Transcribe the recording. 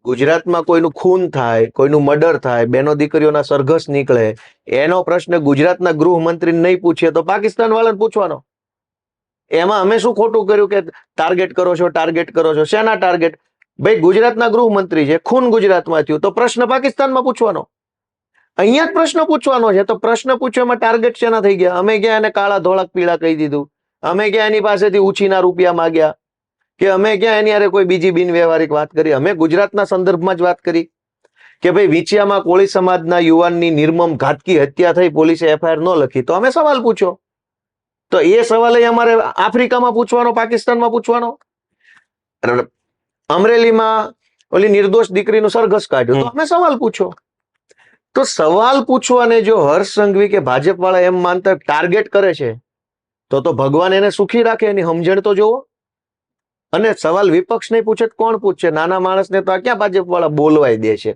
ગુજરાતમાં કોઈનું ખૂન થાય, કોઈનું મર્ડર થાય, બેનો દીકરીઓના સરઘસ નીકળે, એનો પ્રશ્ન ગુજરાતના ગૃહમંત્રીને નહીં પૂછીએ તો પાકિસ્તાન વાળાને પૂછવાનો. એમાં અમે શું ખોટું કર્યું કે ટાર્ગેટ કરો છો, ટાર્ગેટ કરો છો? શેના ટાર્ગેટ? ભાઈ ગુજરાતના ગૃહમંત્રી છે, ખૂન ગુજરાતમાં થયું તો પ્રશ્ન પાકિસ્તાનમાં પૂછવાનો. અહીંયા જ પ્રશ્ન પૂછવાનો છે, તો પ્રશ્ન પૂછવામાં ટાર્ગેટ શેના થઈ ગયા? અમે ક્યાં એને કાળા ધોળા પીળા કહી દીધું? અમે ક્યાં એની પાસેથી ઉછીના રૂપિયા માંગ્યા? કે અમે ક્યાં એની હારે કોઈ બીજી બિનવ્યવહારિક વાત કરી? અમે ગુજરાતના સંદર્ભમાં જ વાત કરી કે ભાઈ વિછિયામાં કોળી સમાજના યુવાનની નિર્મમ ઘાતકી હત્યા થઈ, પોલીસે એફઆઈઆર ન લખી, તો અમે સવાલ પૂછ્યો. તો એ સવાલ અમારે આફ્રિકામાં પૂછવાનો, પાકિસ્તાનમાં પૂછવાનો. અમરેલીમાં ઓલી નિર્દોષ દીકરીનું સરઘસ કાઢ્યું, તો અમે સવાલ પૂછ્યો. તો સવાલ પૂછવાને જો હર્ષ સંઘવી કે ભાજપ વાળા એમ માનતા ટાર્ગેટ કરે છે, તો ભગવાન એને સુખી રાખે, એની સમજણ તો જોવો. અને સવાલ વિપક્ષ નહીં પૂછે કોણ પૂછશે? નાના માણસને તો આ ક્યાં ભાજપ વાળા બોલવાય દે છે?